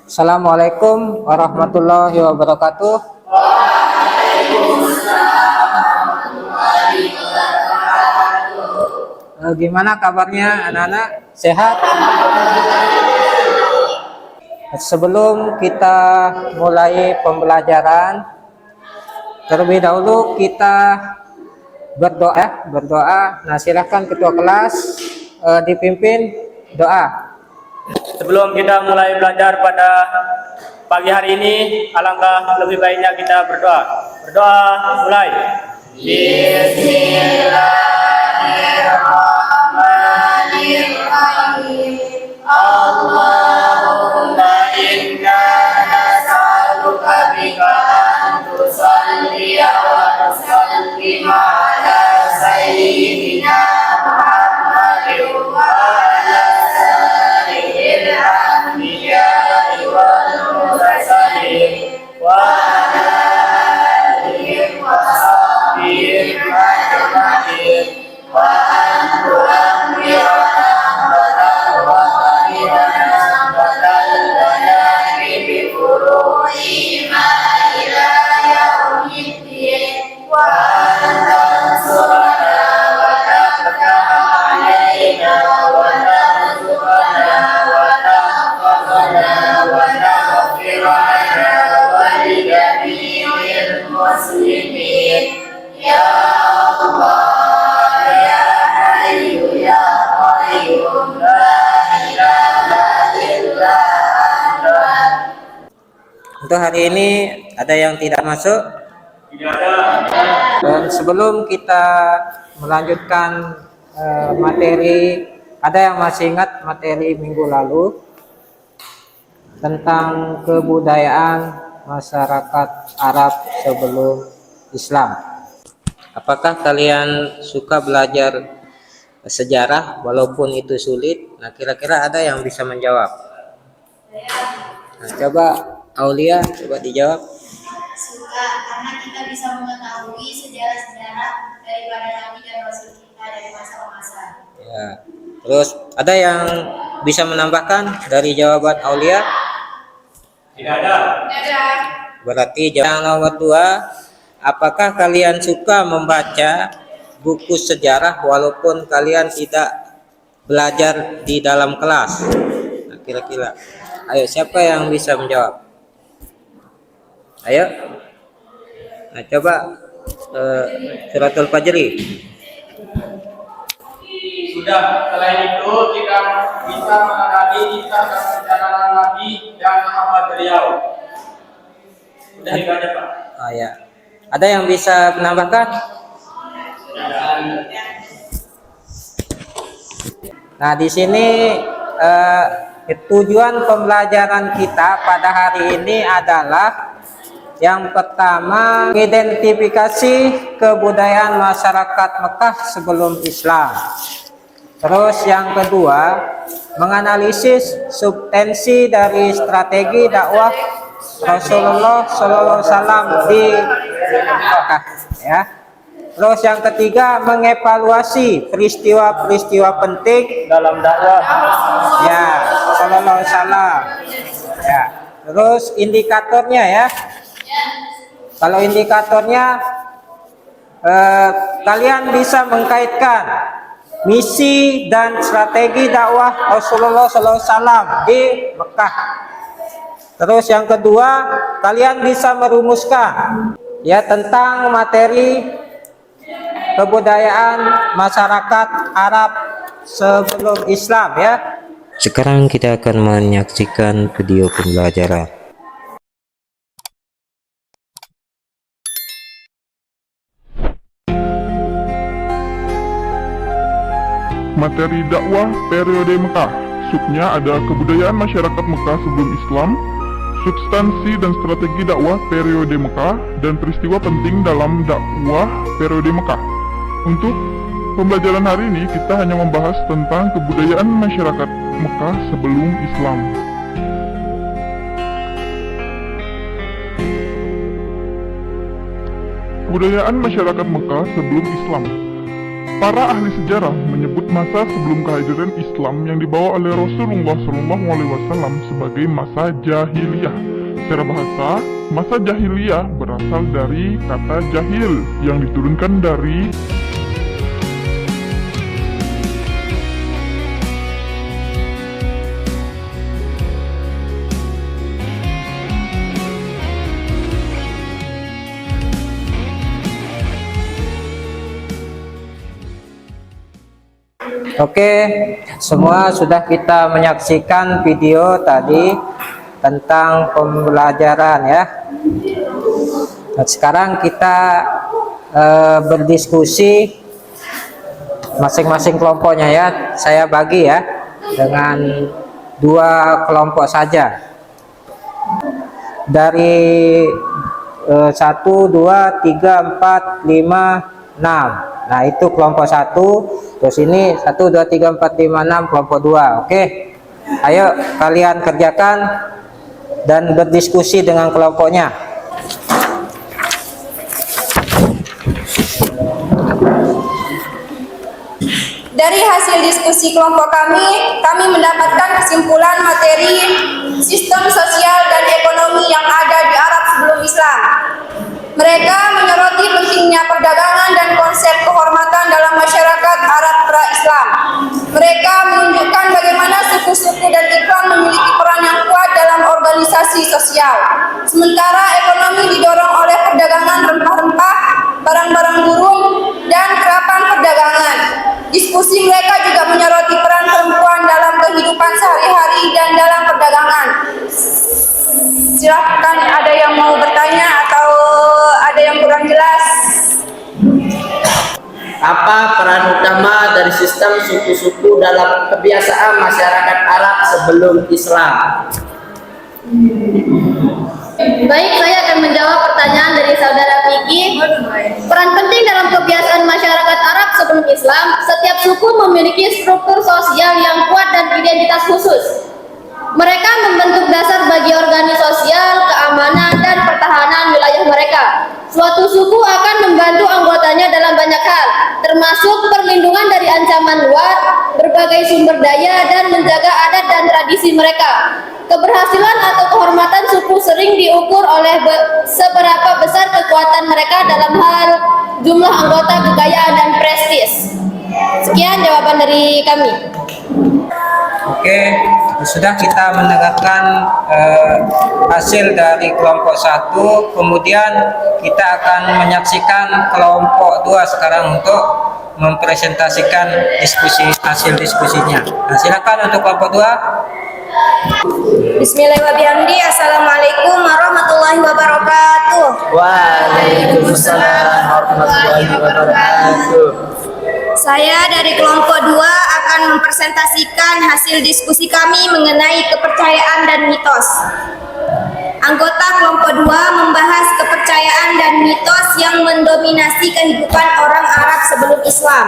Assalamualaikum warahmatullahi wabarakatuh. Gimana kabarnya anak-anak? Sehat? Sebelum kita mulai pembelajaran, terlebih dahulu kita berdoa. Nah, silahkan ketua kelas dipimpin doa. Sebelum kita mulai belajar pada pagi hari ini, alangkah lebih baiknya kita berdoa. Berdoa mulai. Bismillahirrahmanirrahim. Allahumma inna nas'aluka bika an tusalli wa tusallim ala sayyidina Muhammadin wa ala salihil anbiya'i wal mursalin wa ala alihi wa sahbihi ajma'in wa an tu'ammira Untuk hari ini ada yang tidak masuk? Tidak ada. Dan sebelum kita melanjutkan materi, ada yang masih ingat materi minggu lalu tentang kebudayaan masyarakat Arab sebelum Islam. Apakah kalian suka belajar sejarah walaupun itu sulit? Nah, kira-kira ada yang bisa menjawab? Nah, coba Aulia, coba dijawab. Suka, karena kita bisa mengetahui sejarah-sejarah daripada Nabi dan Rasul kita dari masa ke masa. Ya. Terus ada yang bisa menambahkan dari jawaban Aulia? Tidak ada. Berarti yang nomor 2, apakah kalian suka membaca buku sejarah walaupun kalian tidak belajar di dalam kelas? Nah, kira-kira. Ayo, siapa yang bisa menjawab? Ayo. Nah, coba Suratul Fajri. Sudah, selain itu kita bisa mengenali kisah dan perjalanan Nabi dan sahabat beliau. Sudah itu aja, Pak. Oh ya. Ada yang bisa menambahkan? Nah, di sini tujuan pembelajaran kita pada hari ini adalah yang pertama, identifikasi kebudayaan masyarakat Mekah sebelum Islam. Terus yang kedua, menganalisis substansi dari strategi dakwah Rasulullah SAW di Mekah, ya. Terus yang ketiga, mengevaluasi peristiwa-peristiwa penting dalam dakwah, ya, Sallallahu Alaihi Wasallam. Ya. Terus indikatornya, ya. Kalau indikatornya, kalian bisa mengkaitkan misi dan strategi dakwah Rasulullah SAW di Mekah. Terus yang kedua, kalian bisa merumuskan ya tentang materi kebudayaan masyarakat Arab sebelum Islam, ya. Sekarang kita akan menyaksikan video pembelajaran. Materi dakwah periode Mekah. Subnya ada kebudayaan masyarakat Mekah sebelum Islam, substansi dan strategi dakwah periode Mekah, dan peristiwa penting dalam dakwah periode Mekah. Untuk pembelajaran hari ini kita hanya membahas tentang kebudayaan masyarakat Mekah sebelum Islam. Kebudayaan masyarakat Mekah sebelum Islam. Para ahli sejarah menyebut masa sebelum kehadiran Islam yang dibawa oleh Rasulullah SAW sebagai masa jahiliyah. Secara bahasa, masa jahiliyah berasal dari kata jahil yang diturunkan dari Oke, semua sudah kita menyaksikan video tadi tentang pembelajaran ya. Nah, sekarang kita berdiskusi masing-masing kelompoknya ya. Saya bagi ya dengan 2 kelompok saja. Dari 1, 2, 3, 4, 5, 6. Nah, itu kelompok 1. Terus ini 1, 2, 3, 4, 5, 6 kelompok 2. Oke. Ayo kalian kerjakan dan berdiskusi dengan kelompoknya. Dari hasil diskusi kelompok kami mendapatkan kesimpulan materi sistem sosial dan ekonomi yang ada di Arab sebelum Islam. Mereka menyoroti pentingnya perdagangan dan konsep kehormatan dalam masyarakat Arab pra-Islam. Mereka menunjukkan bagaimana suku-suku dan iklan memiliki peran yang kuat dalam organisasi sosial. Sementara ekonomi didorong oleh perdagangan rempah-rempah, barang-barang burung, dan kerapan perdagangan. Diskusi mereka juga menyoroti peran perempuan dalam kehidupan sehari-hari dan dalam perdagangan. Silakan, ada yang mau bertanya atau ada yang kurang jelas? Apa peran utama dari sistem suku-suku dalam kebiasaan masyarakat Arab sebelum Islam? Baik, saya akan menjawab pertanyaan dari saudara Vicky. Peran penting dalam kebiasaan masyarakat Arab sebelum Islam, setiap suku memiliki struktur sosial yang kuat dan identitas khusus. Mereka membentuk dasar bagi organisasi sosial, keamanan, dan pertahanan wilayah mereka. Suatu suku akan membantu anggotanya dalam banyak hal, termasuk perlindungan dari ancaman luar, berbagai sumber daya, dan menjaga adat dan tradisi mereka. Keberhasilan atau kehormatan suku sering diukur oleh seberapa besar kekuatan mereka dalam hal jumlah anggota, kekayaan, dan prestis. Sekian jawaban dari kami. Oke, sudah kita mendengarkan hasil dari kelompok 1, kemudian kita akan menyaksikan kelompok 2 sekarang untuk mempresentasikan hasil diskusinya. Nah, silakan untuk kelompok 2. Bismillahirrahmanirrahim. Assalamualaikum warahmatullahi wabarakatuh. Waalaikumsalam warahmatullahi wabarakatuh. Saya dari kelompok 2 akan mempresentasikan hasil diskusi kami mengenai kepercayaan dan mitos. Anggota kelompok 2 membahas kepercayaan dan mitos yang mendominasi kehidupan orang Arab sebelum Islam.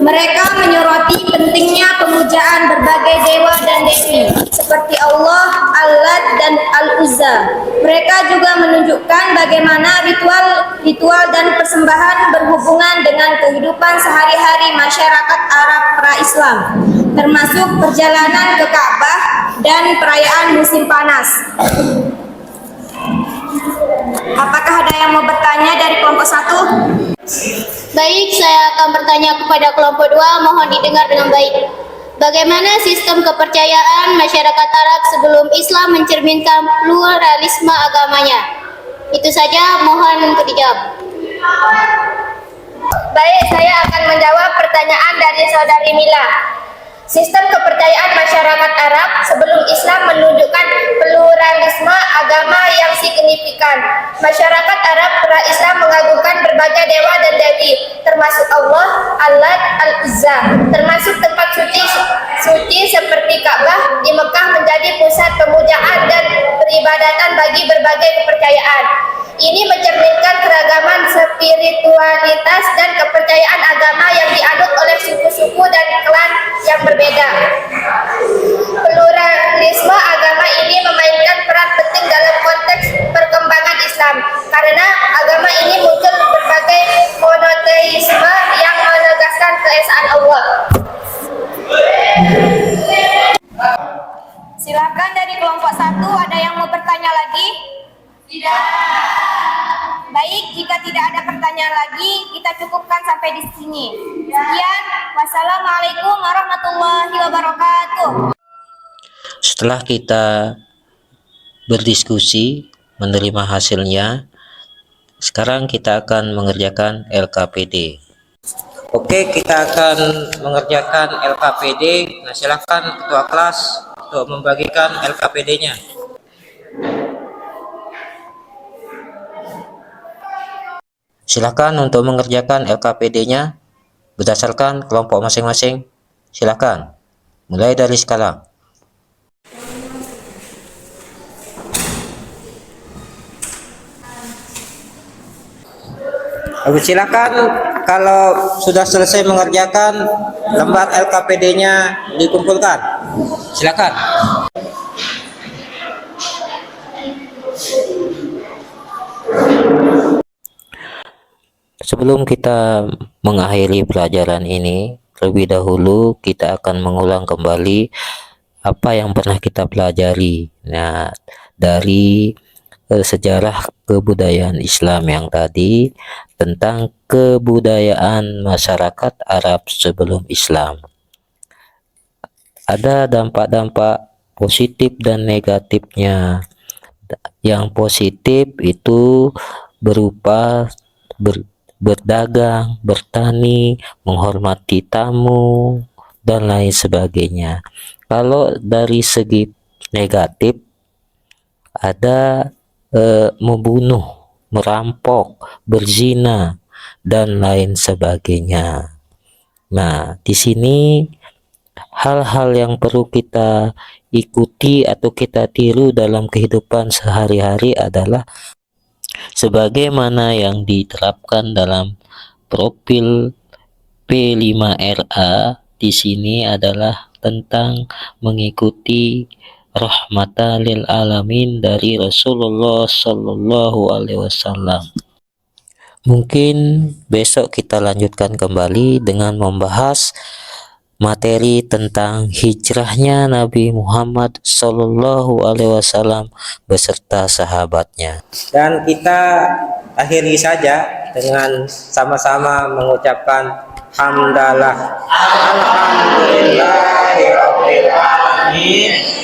Mereka menyoroti pentingnya pemujaan berbagai dewa dan dewi seperti Allah, Al-Lat, dan Al-Uzza. Mereka juga menunjukkan bagaimana ritual dan persembahan berhubungan dengan kehidupan sehari-hari masyarakat Arab pra-Islam, termasuk perjalanan ke Ka'bah dan perayaan musim panas. Apakah ada yang mau bertanya dari kelompok 1? Baik, saya akan bertanya kepada kelompok 2, mohon didengar dengan baik. Bagaimana sistem kepercayaan masyarakat Arab sebelum Islam mencerminkan pluralisme agamanya? Itu saja, mohon untuk dijawab. Baik, saya akan menjawab pertanyaan dari saudari Mila. Sistem kepercayaan masyarakat Arab sebelum Islam menunjukkan pluralisme agama yang signifikan. Masyarakat Arab pra-Islam mengagungkan berbagai dewa dan dewi, termasuk Allah, Al-Lat, Al-Uzza, termasuk tempat suci seperti Ka'bah di Mekah menjadi pusat pemujaan dan peribadatan bagi berbagai kepercayaan. Ini mencerminkan keragaman spiritualitas dan kepercayaan agama yang dianut oleh suku-suku dan klan yang berbeda. Pluralisme agama ini memainkan peran penting dalam konteks perkembangan Islam, karena agama ini muncul berbagai monoteisme yang menegaskan kelompok 1 ada yang mau bertanya lagi? Tidak. Baik, jika tidak ada pertanyaan lagi, kita cukupkan sampai di sini. Sekian, wassalamualaikum warahmatullahi wabarakatuh. Setelah kita berdiskusi, menerima hasilnya, sekarang kita akan mengerjakan LKPD. Oke, kita akan mengerjakan LKPD. Nah, silakan ketua kelas untuk membagikan LKPD-nya. Silakan untuk mengerjakan LKPD-nya berdasarkan kelompok masing-masing. Silakan, mulai dari sekarang. Silakan kalau sudah selesai mengerjakan lembar LKPD-nya dikumpulkan. Silakan. Sebelum kita mengakhiri pelajaran ini, terlebih dahulu kita akan mengulang kembali apa yang pernah kita pelajari. Nah, dari sejarah kebudayaan Islam yang tadi, tentang kebudayaan masyarakat Arab sebelum Islam. Ada dampak-dampak positif dan negatifnya. Yang positif itu berupa berdagang, bertani, menghormati tamu, dan lain sebagainya. Kalau dari segi negatif, ada membunuh, merampok, berzina, dan lain sebagainya. Nah, di sini hal-hal yang perlu kita ikuti atau kita tiru dalam kehidupan sehari-hari adalah sebagaimana yang diterapkan dalam profil P5RA. Di sini adalah tentang mengikuti rahmatan lil alamin dari Rasulullah Shallallahu Alaihi Wasallam. Mungkin besok kita lanjutkan kembali dengan membahas materi tentang hijrahnya Nabi Muhammad Shallallahu Alaihi Wasallam beserta sahabatnya. Dan kita akhiri saja dengan sama-sama mengucapkan hamdalah. Alhamdulillahirabbil alamin.